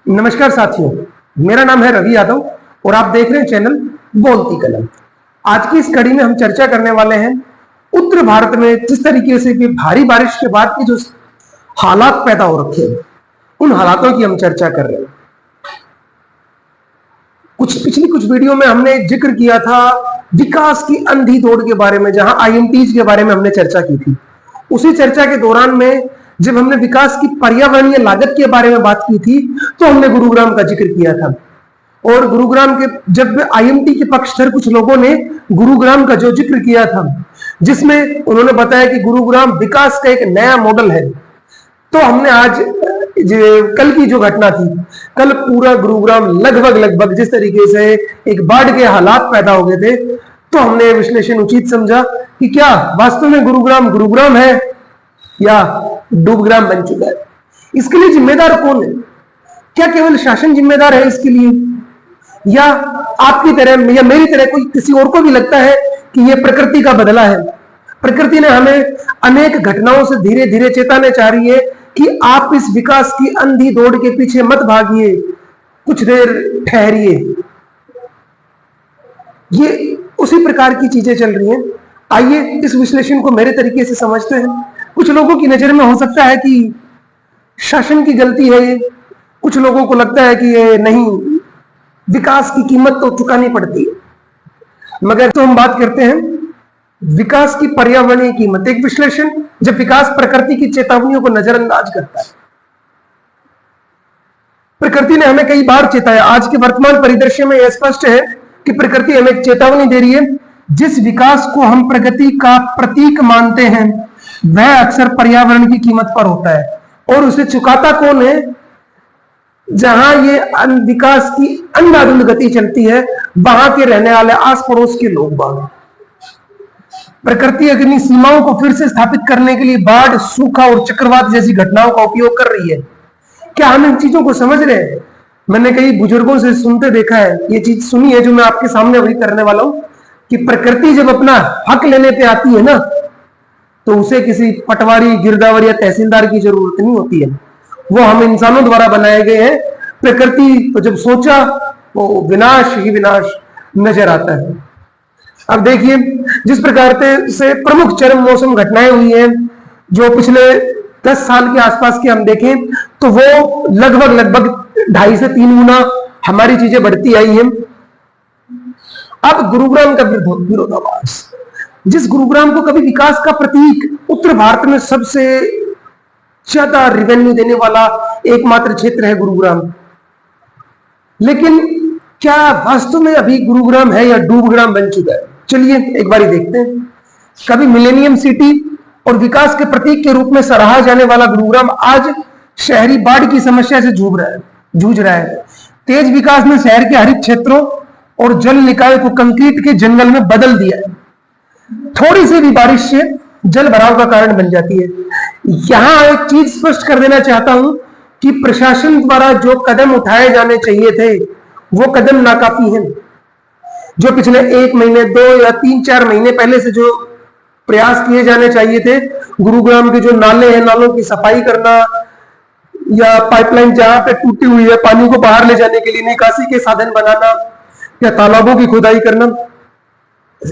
नमस्कार साथियों, मेरा नाम है रवि यादव और आप देख रहे हैं चैनल बोलती कलम। आज की इस कड़ी में हम चर्चा करने वाले हैं उत्तर भारत में जिस तरीके से कि भारी बारिश के बाद की जो हालात पैदा हो रखे हैं, उन हालातों की हम चर्चा कर रहे हैं। पिछली कुछ वीडियो में हमने जिक्र किया था विकास की अंधी दौड़ के बारे में, जहां आईएमटीज के बारे में हमने चर्चा की थी। उसी चर्चा के दौरान में जब हमने विकास की पर्यावरणीय लागत के बारे में बात की थी, तो हमने गुरुग्राम का जिक्र किया था। और गुरुग्राम के जब आईएमटी के पक्षधर कुछ लोगों ने गुरुग्राम का जो जिक्र किया था, जिसमें उन्होंने बताया कि गुरुग्राम विकास का एक नया मॉडल है, तो हमने आज कल की जो घटना थी, कल पूरा गुरुग्राम लगभग जिस तरीके से एक बाढ़ के हालात पैदा हो गए थे, तो हमने विश्लेषण उचित समझा कि क्या वास्तव में गुरुग्राम है या डूबग्राम बन चुका है। इसके लिए जिम्मेदार कौन है? क्या केवल शासन जिम्मेदार है इसके लिए, या आपकी तरह या मेरी तरह कोई किसी और को भी लगता है कि यह प्रकृति का बदला है? प्रकृति ने हमें अनेक घटनाओं से धीरे धीरे चेताने चाह रही है कि आप इस विकास की अंधी दौड़ के पीछे मत भागिए, कुछ देर ठहरिए। ये उसी प्रकार की चीजें चल रही हैं। आइए इस विश्लेषण को मेरे तरीके से समझते हैं। कुछ लोगों की नजर में हो सकता है कि शासन की गलती है ये, कुछ लोगों को लगता है कि ये नहीं, विकास की कीमत तो चुकानी पड़ती है। मगर तो हम बात करते हैं विकास की पर्यावरणीय कीमत। एक विश्लेषण जब विकास प्रकृति की चेतावनियों को नजरअंदाज करता है। प्रकृति ने हमें कई बार चेताया। आज के वर्तमान परिदृश्य में यह स्पष्ट है कि प्रकृति हमें एक चेतावनी दे रही है। जिस विकास को हम प्रगति का प्रतीक मानते हैं, वह अक्सर पर्यावरण की कीमत पर होता है। और उसे चुकाता कौन है? जहां ये विकास की अंधाधुंध गति चलती है, वहां के रहने वाले आस पड़ोस के लोग बाग। प्रकृति अपनी सीमाओं को फिर से स्थापित करने के लिए बाढ़, सूखा और चक्रवात जैसी घटनाओं का उपयोग कर रही है। क्या हम इन चीजों को समझ रहे हैं? मैंने कई बुजुर्गों से सुनते देखा है, ये चीज सुनी है जो मैं आपके सामने अभी करने वाला हूं, कि प्रकृति जब अपना हक लेने पे आती है ना, तो उसे किसी पटवारी, गिरदावर या तहसीलदार की जरूरत नहीं होती है। वो हम इंसानों द्वारा बनाए गए हैं। प्रकृति तो जब सोचा वो विनाश ही विनाश नजर आता है। अब देखिए, जिस प्रकार से प्रमुख चरम मौसम घटनाएं हुई हैं, जो पिछले 10 साल के आसपास की हम देखें, तो वो लगभग 2.5 से 3 गुना हमारी चीजें बढ़ती आई हैं। अब गुरुग्राम का विरोधाभास, जिस गुरुग्राम को कभी विकास का प्रतीक, उत्तर भारत में सबसे ज्यादा रेवेन्यू देने वाला एकमात्र क्षेत्र है गुरुग्राम, लेकिन क्या वास्तव में अभी गुरुग्राम है या डूबग्राम बन चुका है? चलिए एक बारी देखते हैं। कभी मिलेनियम सिटी और विकास के प्रतीक के रूप में सराहा जाने वाला गुरुग्राम आज शहरी बाढ़ की समस्या से जूझ रहा है। तेज विकास ने शहर के हरित क्षेत्रों और जल निकाय को कंक्रीट के जंगल में बदल दिया है। थोड़ी सी भी बारिश से जल भराव का कारण बन जाती है। यहां एक चीज स्पष्ट कर देना चाहता हूं कि प्रशासन द्वारा जो कदम उठाए जाने चाहिए थे, वो कदम नाकाफी हैं। जो पिछले 1 महीने, 2 या 3-4 महीने पहले से जो प्रयास किए जाने चाहिए थे, गुरुग्राम के जो नाले हैं, नालों की सफाई करना, या पाइपलाइन जहां पे टूटी हुई है पानी को बाहर ले जाने के लिए निकासी के साधन बनाना, या तालाबों की खुदाई करना,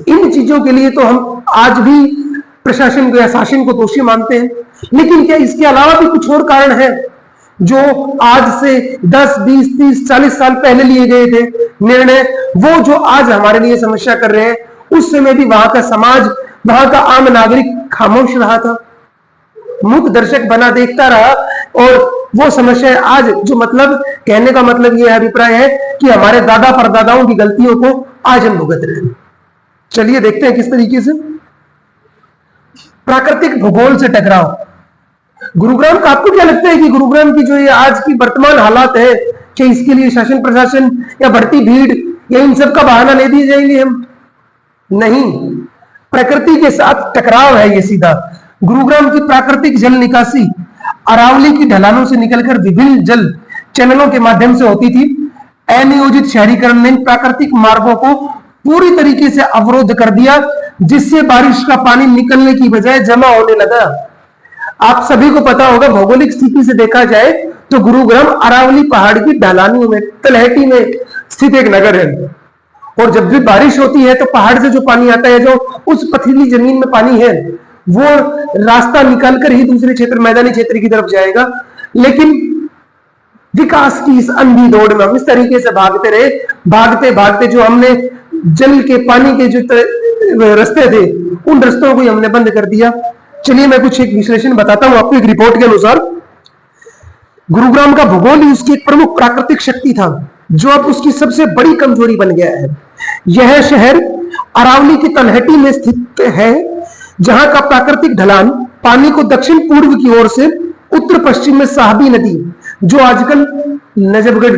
इन चीजों के लिए तो हम आज भी प्रशासन को या शासन को दोषी मानते हैं। लेकिन क्या इसके अलावा भी कुछ और कारण है जो आज से 10, 20, 30, 40 साल पहले लिए गए थे निर्णय, वो जो आज हमारे लिए समस्या कर रहे हैं? उस समय भी वहां का समाज, वहां का आम नागरिक खामोश रहा था, मूक दर्शक बना देखता रहा। और वो समस्या आज जो, मतलब कहने का मतलब यह अभिप्राय है कि हमारे दादा परदादाओं की गलतियों को आज हम भुगत रहे हैं। चलिए देखते हैं किस तरीके से। प्राकृतिक भूगोल से टकराव। गुरुग्राम का आपको क्या लगता है कि गुरुग्राम की जो ये आज की वर्तमान हालात है, क्या इसके लिए शासन प्रशासन या बढ़ती भीड़ या इन सब का बहाना ले दिए जाएंगे हम? नहीं, प्रकृति के साथ टकराव है ये सीधा। गुरुग्राम की प्राकृतिक जल निकासी अरावली की ढलानों से निकलकर विभिन्न जल चैनलों के माध्यम से होती थी। अनियोजित शहरीकरण ने प्राकृतिक मार्गों को पूरी तरीके से अवरोध कर दिया, जिससे बारिश का पानी निकलने की बजाय जमा होने लगा। आप सभी को पता होगा, भौगोलिक स्थिति से देखा जाए तो गुरुग्राम अरावली पहाड़ की ढलानियों में, तलहटी में स्थित एक नगर है। और जब भी बारिश होती है तो पहाड़ से जो पानी आता है, जो उस पथरीली जमीन में पानी है, वो रास्ता निकालकर ही दूसरे क्षेत्र, मैदानी क्षेत्र की तरफ जाएगा। लेकिन विकास की इस अंधी दौड़ में हम इस तरीके से भागते रहे, भागते भागते जो हमने जल के, पानी के जो रास्ते थे, उन रास्तों को हमने बंद कर दिया। चलिए मैं कुछ एक विश्लेषण बताता हूं आपको। एक रिपोर्ट के अनुसार गुरुग्राम का भूगोल ही उसकी एक प्रमुख प्राकृतिक शक्ति था, जो अब उसकी सबसे बड़ी कमजोरी बन गया है। यह शहर अरावली की तलहटी में स्थित है, जहां का प्राकृतिक ढलान पानी को दक्षिण पूर्व की ओर से उत्तर पश्चिम में साहबी नदी, जो आजकल नजफगढ़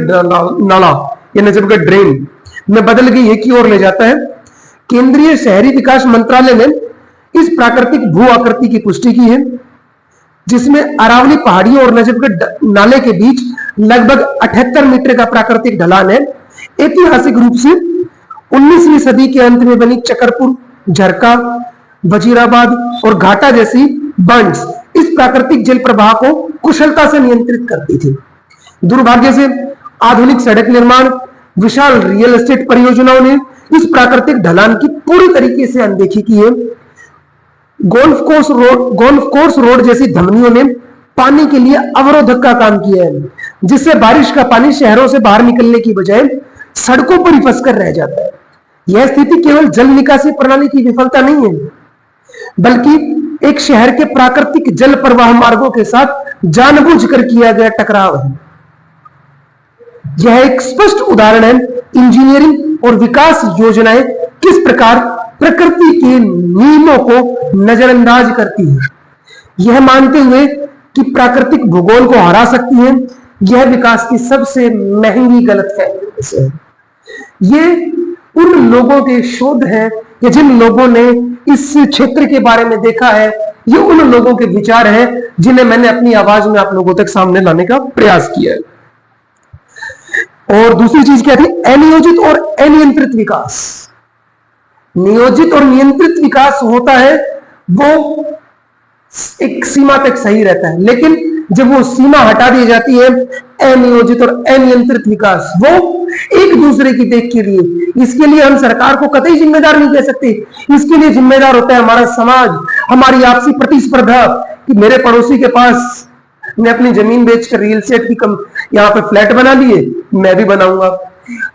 नाला या नजफगढ़ ड्रेन में बदल गई है, की ओर ले जाता है। केंद्रीय शहरी विकास मंत्रालय ने इस प्राकृतिक भू आकृति की पुष्टि की है, जिसमें अरावली पहाड़ियों और नजफगढ़ नाले के बीच लगभग 78 मीटर का प्राकृतिक ढलान है। ऐतिहासिक रूप से 19वीं सदी के अंत में बनी चकरपुर, झरका, वजीराबाद और घाटा जैसी बंड्स इस प्राकृतिक जल प्रवाह को कुशलता से नियंत्रित करती थी। दुर्भाग्य से आधुनिक सड़क निर्माण, विशाल रियल एस्टेट परियोजनाओं ने इस प्राकृतिक ढलान की पूरी तरीके से अनदेखी की है। गोल्फ कोर्स रोड जैसी धमनियों ने पानी के लिए अवरोधक का काम किया है, जिससे बारिश का पानी शहरों से बाहर निकलने की बजाय सड़कों पर ही फंसकर रह जाता है। यह स्थिति केवल जल निकासी प्रणाली की विफलता नहीं है, बल्कि एक शहर के प्राकृतिक जल प्रवाह मार्गों के साथ जानबूझकर किया गया टकराव है। यह एक स्पष्ट उदाहरण है इंजीनियरिंग और विकास योजनाएं किस प्रकार प्रकृति के नियमों को नजरअंदाज करती है। यह मानते हुए कि प्राकृतिक भूगोल को हरा सकती है, यह विकास की सबसे महंगी गलतफहमी में से है। ये उन लोगों के शोध हैं या जिन लोगों ने इस क्षेत्र के बारे में देखा है, ये उन लोगों के विचार हैं जिन्हें मैंने अपनी आवाज में आप लोगों तक सामने लाने का प्रयास किया है। और दूसरी चीज क्या थी? अनियोजित और अनियंत्रित विकास। नियोजित और नियंत्रित विकास होता है वो एक सीमा तक सही रहता है, लेकिन जब वो सीमा हटा दी जाती है, अनियोजित और अनियंत्रित विकास, वो एक दूसरे की देख के लिए, इसके लिए हम सरकार को कतई जिम्मेदार नहीं कह सकते। इसके लिए जिम्मेदार होता है हमारा समाज, हमारी आपसी प्रतिस्पर्धा कि मेरे पड़ोसी के पास ने अपनी जमीन बेचकर रियल एस्टेट की यहाँ पे फ्लैट बना लिए, मैं भी बनाऊंगा।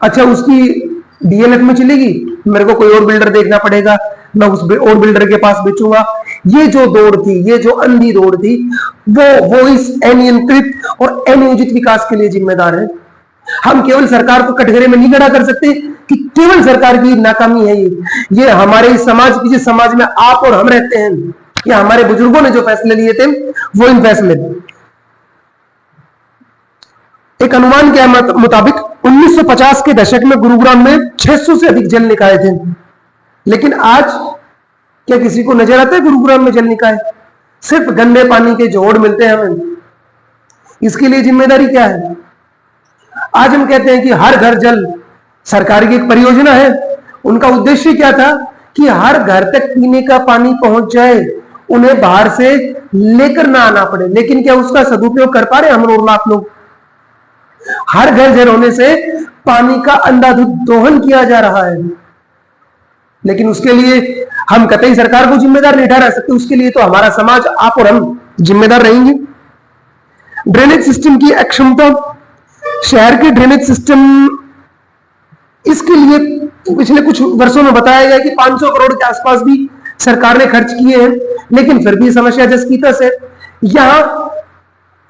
अच्छा, उसकी डीएलएफ में चलेगी, मेरे को कोई और बिल्डर देखना पड़ेगा, मैं उस और बिल्डर के पास बेचूंगा। ये जो दौड़ थी, ये जो अंधी दौड़ थी, वो इस अनियंत्रित और अनियोजित विकास के लिए जिम्मेदार है। हम केवल सरकार को कटघरे में नहीं खड़ा कर सकते कि केवल सरकार की नाकामी है ये हमारे इस समाज की, जिस समाज में आप और हम रहते हैं, या हमारे बुजुर्गों ने जो फैसले लिए थे वो इन फैसले। एक अनुमान के मुताबिक 1950 के दशक में गुरुग्राम में 600 से अधिक जल निकाय थे, लेकिन आज क्या किसी को नजर आता है गुरुग्राम में जल निकाय? सिर्फ गंदे पानी के जोड़ मिलते हैं हमें। इसके लिए जिम्मेदारी क्या है? आज हम कहते हैं कि हर घर जल, सरकार की एक परियोजना है। उनका उद्देश्य क्या था कि हर घर तक पीने का पानी पहुंच जाए, उन्हें बाहर से लेकर ना आना पड़े। लेकिन क्या उसका सदुपयोग कर पा रहे हम और आप लोग? हर घर जल होने से पानी का अंधाधुंध दोहन किया जा रहा है, लेकिन उसके लिए हम कतई सरकार को जिम्मेदार नहीं ठहरा सकते। उसके लिए तो हमारा समाज, आप और हम जिम्मेदार रहेंगे। ड्रेनेज सिस्टम की अक्षमता, शहर के ड्रेनेज सिस्टम, इसके लिए पिछले कुछ वर्षों में बताया गया कि 500 करोड़ के आसपास भी सरकार ने खर्च किए हैं, लेकिन फिर भी समस्या जस की तस है। यहां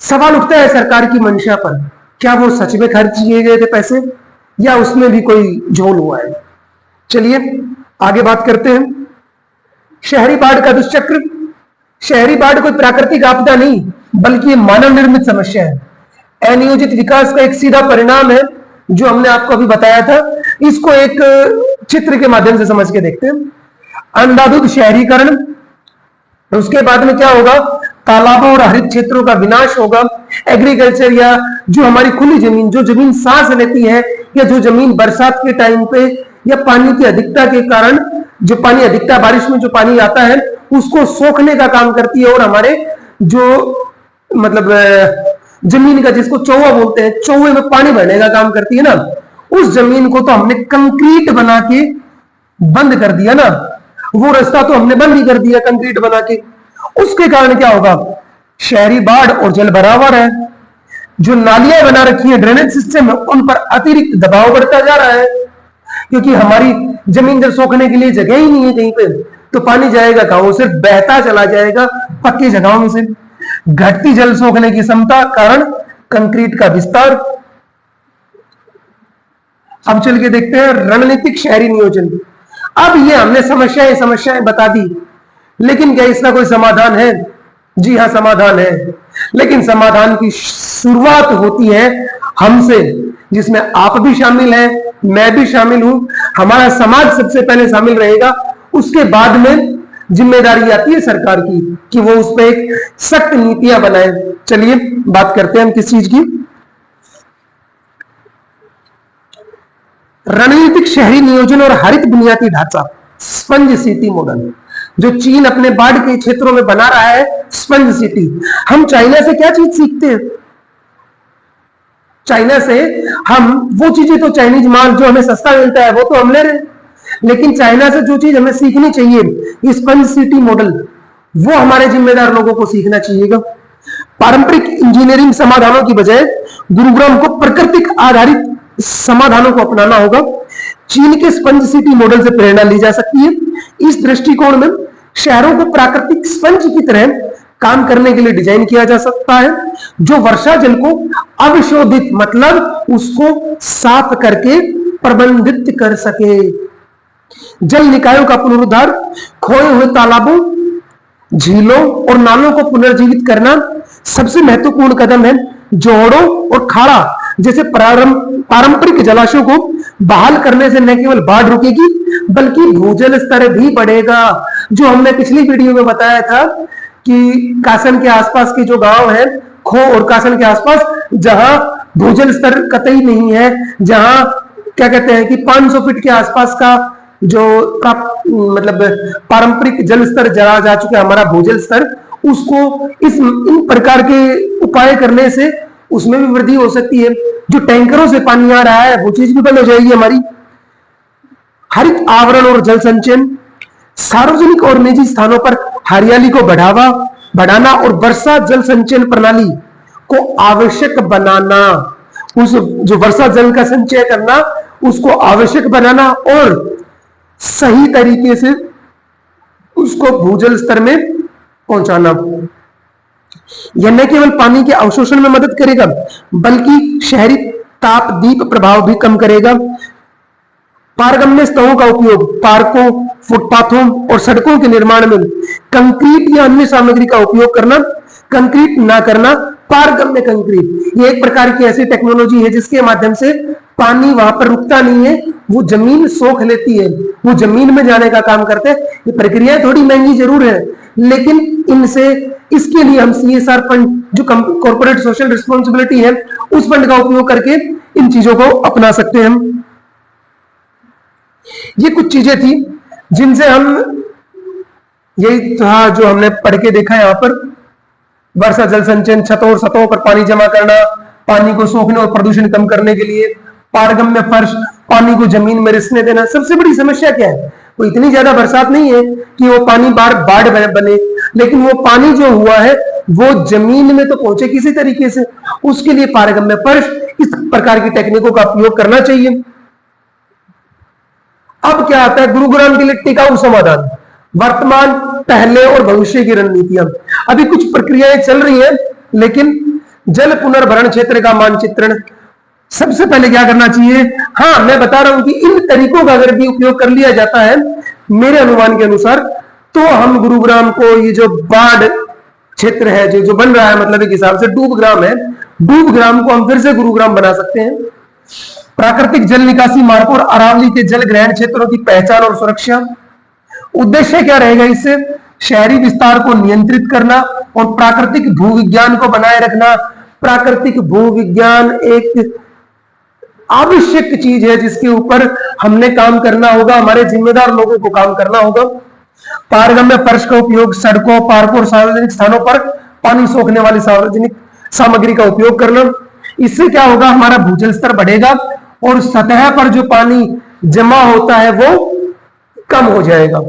सवाल उठता है सरकार की मंशा पर, क्या वो सच में खर्च किए गए थे पैसे, या उसमें भी कोई झोल हुआ है? चलिए आगे बात करते हैं। शहरी बाढ़ का दुष्चक्र। शहरी बाढ़ कोई प्राकृतिक आपदा नहीं, बल्कि मानव निर्मित समस्या है। अनियोजित विकास का एक सीधा परिणाम है, जो हमने आपको अभी बताया था। इसको एक चित्र के माध्यम से समझ के देखते हैं। अंधाधुंध शहरीकरण, उसके बाद में क्या होगा? तालाबों और हरित क्षेत्रों का विनाश होगा। एग्रीकल्चर, या जो हमारी खुली जमीन, जो जमीन सांस लेती है, या जो जमीन बरसात के टाइम पे या पानी की अधिकता के कारण, जो पानी अधिकता, बारिश में जो पानी आता है उसको सोखने का काम करती है, और हमारे जो मतलब जमीन का, जिसको चौवा बोलते हैं, चौवे में पानी भरने का काम करती है ना, उस जमीन को तो हमने कंक्रीट बना के बंद कर दिया ना, वो रास्ता तो हमने बंद ही कर दिया कंक्रीट बना के। उसके कारण क्या होगा, शहरी बाढ़ और जल भरावर है, जो नालियां बना रखी है, ड्रेनेज सिस्टम है, उन पर अतिरिक्त दबाव बढ़ता जा रहा है, क्योंकि हमारी जमीन जब सोखने के लिए जगह ही नहीं है कहीं पे, तो पानी जाएगा कहां, वो सिर्फ बहता चला जाएगा पक्की जगहों में से। घटती जल सोखने की क्षमता कारण कंक्रीट का विस्तार। अब चल के देखते हैं रणनीतिक शहरी नियोजन। अब ये हमने समस्याएं बता दी, लेकिन क्या इसका कोई समाधान है? जी हाँ, समाधान है, लेकिन समाधान की शुरुआत होती है हमसे, जिसमें आप भी शामिल हैं, मैं भी शामिल हूं, हमारा समाज सबसे पहले शामिल रहेगा। उसके बाद में जिम्मेदारी आती है सरकार की कि वो उस पर एक सख्त नीतियां बनाए। चलिए बात करते हैं हम किस चीज की। रणनीतिक शहरी नियोजन और हरित बुनियादी ढांचा, स्पंज सिटी मॉडल, जो चीन अपने बाढ़ के क्षेत्रों में बना रहा है, स्पंज सिटी। हम चाइना से क्या चीज सीखते हैं? चाइना से हम वो चीजें, तो चाइनीज माल जो हमें सस्ता मिलता है वो तो हम ले रहे हैं, लेकिन चाइना से जो चीज हमें सीखनी चाहिए, स्पंज सिटी मॉडल, वो हमारे जिम्मेदार लोगों को सीखना चाहिएगा। पारंपरिक इंजीनियरिंग समाधानों की बजाय गुरुग्राम को प्राकृतिक आधारित समाधानों को अपनाना होगा। चीन के स्पंज सिटी मॉडल से प्रेरणा ली जा सकती है। इस दृष्टिकोण में शहरों को प्राकृतिक स्पंज की तरह काम करने के लिए डिजाइन किया जा सकता है, जो वर्षा जल को अवशोधित, मतलब उसको साफ करके प्रबंधित कर सके। जल निकायों का पुनरुद्धार, खोए हुए तालाबों, झीलों और नालों को पुनर्जीवित करना सबसे महत्वपूर्ण कदम है। जोड़ों और खाड़ा जैसे पारंपरिक जलाशयों को बहाल करने से न केवल बाढ़ रुकेगी, बल्कि भूजल स्तर भी बढ़ेगा। जो हमने पिछली वीडियो में बताया था कि कासन के आसपास के जो गांव हैं, खो और कासन के आसपास, जहां भूजल स्तर कतई नहीं है, जहां क्या कहते हैं कि 500 फीट के आसपास का जो मतलब पारंपरिक जल स्तर जला जा चुका है, हमारा भूजल स्तर, उसको इन प्रकार के उपाय करने से उसमें भी वृद्धि हो सकती है। जो टैंकरों से पानी आ रहा है वो चीज भी बंद हो जाएगी हमारी। हरित आवरण और जल संचयन, सार्वजनिक और निजी स्थानों पर हरियाली को बढ़ाना और वर्षा जल संचयन प्रणाली को आवश्यक बनाना, उस जो वर्षा जल का संचय करना उसको आवश्यक बनाना और सही तरीके से उसको भूजल स्तर में पहुंचाना। यह न केवल पानी के अवशोषण में मदद करेगा, बल्कि शहरी तापदीप प्रभाव भी कम करेगा। पारगम्य स्तंभों का उपयोग पार्कों, फुटपाथों और सड़कों के निर्माण में कंक्रीट या अन्य सामग्री का उपयोग करना, कंक्रीट ना करना, पारगम्य कंक्रीट, ये एक प्रकार की ऐसी टेक्नोलॉजी है जिसके माध्यम से पानी वहां पर रुकता नहीं है, वो जमीन सोख लेती है, वो जमीन में जाने का काम करते हैं। ये प्रक्रियाएं थोड़ी महंगी जरूर है, लेकिन इनसे, इसके लिए हम CSR फंड, जो कॉर्पोरेट सोशल रिस्पॉन्सिबिलिटी है, उस फंड का उपयोग करके इन चीजों को अपना सकते हैं हम। ये कुछ चीजें थी जिनसे हम, यही था जो हमने पढ़ के देखा यहाँ पर। वर्षा जल संचयन, छतों और सतहों पर पानी जमा करना, पानी को सोखने और प्रदूषण कम करने के लिए। पारगम्य फर्श, पानी को जमीन में रिसने देना। सबसे बड़ी समस्या क्या है? वो इतनी ज्यादा बरसात नहीं है कि वो पानी बाढ़ बने, लेकिन वो पानी जो हुआ है वो जमीन में तो पहुंचे किसी तरीके से। उसके लिए पारगम्य फर्श, इस प्रकार की टेक्निकों का उपयोग करना चाहिए। अब क्या आता है गुरुग्राम के लिए टिकाऊ समाधान, वर्तमान, पहले और भविष्य की रणनीतियां। अभी कुछ प्रक्रियाएं चल रही हैं, लेकिन जल पुनर्भरण क्षेत्र का मानचित्रण, सबसे पहले क्या करना चाहिए? हाँ, मैं बता रहा हूं कि इन तरीकों का अगर भी उपयोग कर लिया जाता है मेरे अनुमान के अनुसार, तो हम गुरुग्राम को, ये जो बाढ़ क्षेत्र है जो बन रहा है, मतलब एक हिसाब से डूबग्राम है, डूबग्राम को हम फिर से गुरुग्राम बना सकते हैं। प्राकृतिक जल निकासी मार्गों और अरावली के जल ग्रहण क्षेत्रों की पहचान और सुरक्षा। उद्देश्य क्या रहेगा इससे? शहरी विस्तार को नियंत्रित करना और प्राकृतिक भूविज्ञान को बनाए रखना। प्राकृतिक भूविज्ञान एक आवश्यक चीज है जिसके ऊपर हमने काम करना होगा, हमारे जिम्मेदार लोगों को काम करना होगा। पारगम्य फर्श का उपयोग सड़कों, पार्कों और सार्वजनिक स्थानों पर पानी सोखने वाली सार्वजनिक सामग्री का उपयोग करना। इससे क्या होगा, हमारा भूजल स्तर बढ़ेगा और सतह पर जो पानी जमा होता है वो कम हो जाएगा।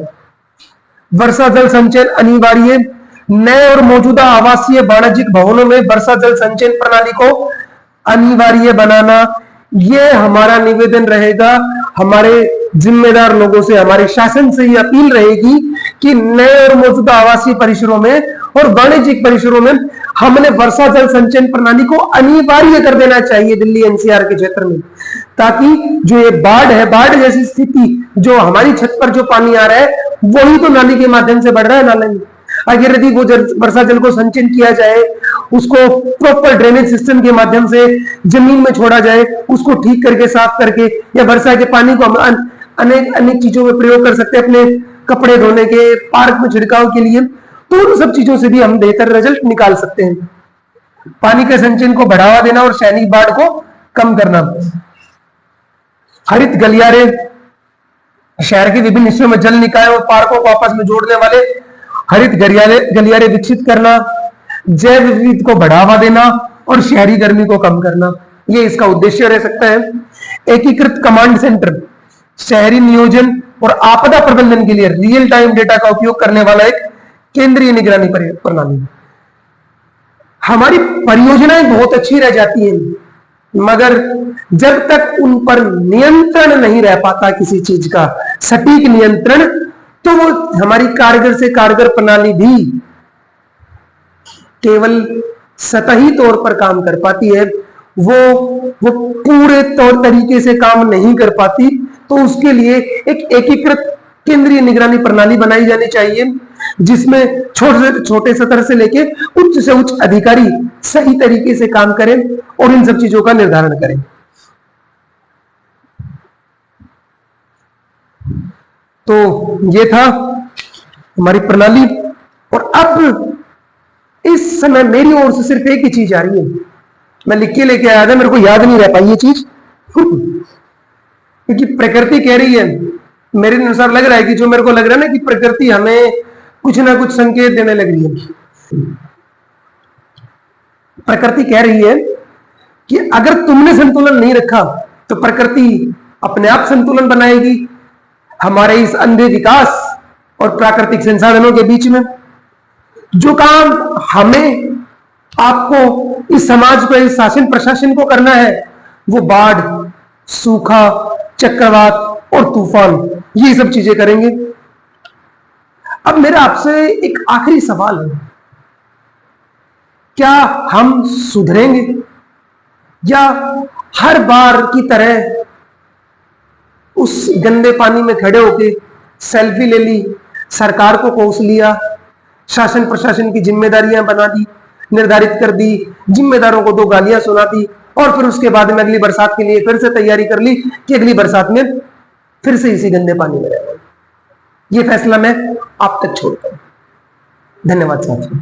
वर्षा जल संचयन अनिवार्य। नए और मौजूदा आवासीय वाणिज्यिक भवनों में वर्षा जल संचयन प्रणाली को अनिवार्य बनाना, यह हमारा निवेदन रहेगा। हमारे जिम्मेदार लोगों से, हमारे शासन से यह अपील रहेगी कि नए और मौजूदा आवासीय परिसरों में और वाणिज्यिक परिसरों में हमने वर्षा जल संचयन प्रणाली को अनिवार्य कर देना चाहिए दिल्ली एनसीआर के क्षेत्र में, ताकि जो ये बाढ़ है, बाढ़ जैसी स्थिति, जो हमारी छत पर जो पानी आ रहा है वही तो नाली के माध्यम से बढ़ रहा है नाले में। अगर यदि वो वर्षा जल को संचयन किया जाए, उसको प्रॉपर ड्रेनेज सिस्टम के माध्यम से जमीन में छोड़ा जाए, उसको ठीक करके साफ करके, या वर्षा के पानी को हम अनेक चीजों में प्रयोग कर सकते हैं, अपने कपड़े धोने के, पार्क में छिड़काव के लिए, तो उन सब चीजों से भी हम बेहतर रिजल्ट निकाल सकते हैं। पानी के संचयन को बढ़ावा देना और सैनिक बाढ़ को कम करना। हरित गलियारे, शहर के विभिन्न हिस्सों में जल निकाय और पार्कों को आपस में जोड़ने वाले हरित गलियारे विकसित करना, जैव विविधता को बढ़ावा देना और शहरी गर्मी को कम करना, ये इसका उद्देश्य रह सकता है। एकीकृत कमांड सेंटर, शहरी नियोजन और आपदा प्रबंधन के लिए रियल टाइम डेटा का उपयोग करने वाला एक केंद्रीय निगरानी प्रणाली। हमारी परियोजनाएं बहुत अच्छी रह जाती हैं, मगर जब तक उन पर नियंत्रण नहीं रह पाता, किसी चीज का सटीक नियंत्रण, तो वो हमारी कारगर से कारगर प्रणाली भी केवल सतही तौर पर काम कर पाती है, वो पूरे तौर तरीके से काम नहीं कर पाती। तो उसके लिए एक एकीकृत केंद्रीय निगरानी प्रणाली बनाई जानी चाहिए, जिसमें छोटे स्तर से लेके उच्च से उच्च अधिकारी सही तरीके से काम करें और इन सब चीजों का निर्धारण करें। तो ये था हमारी प्रणाली। और अब इस समय मेरी ओर से सिर्फ एक ही चीज आ रही है, मैं लिख के लेके आया था, मेरे को याद नहीं रह पाई ये चीज क्योंकि प्रकृति कह रही है, मेरे अनुसार लग रहा है कि जो मेरे को लग रहा है ना कि प्रकृति हमें कुछ ना कुछ संकेत देने लग रही है। प्रकृति कह रही है कि अगर तुमने संतुलन नहीं रखा तो प्रकृति अपने आप संतुलन बनाएगी। हमारे इस अंधे विकास और प्राकृतिक संसाधनों के बीच में जो काम हमें, आपको, इस समाज को, इस शासन प्रशासन को करना है, वो बाढ़, सूखा, चक्रवात और तूफान, ये सब चीजें करेंगे। अब मेरा आपसे एक आखिरी सवाल है, क्या हम सुधरेंगे या हर बार की तरह उस गंदे पानी में खड़े होके सेल्फी ले ली, सरकार को कोस लिया, शासन प्रशासन की जिम्मेदारियां बना दी, निर्धारित कर दी, जिम्मेदारों को 2 गालियां सुना दी और फिर उसके बाद में अगली बरसात के लिए फिर से तैयारी कर ली कि अगली बरसात में फिर से इसी गंदे पानी में रहना। ये फैसला मैं आप तक छोड़ता हूं। धन्यवाद साथियों।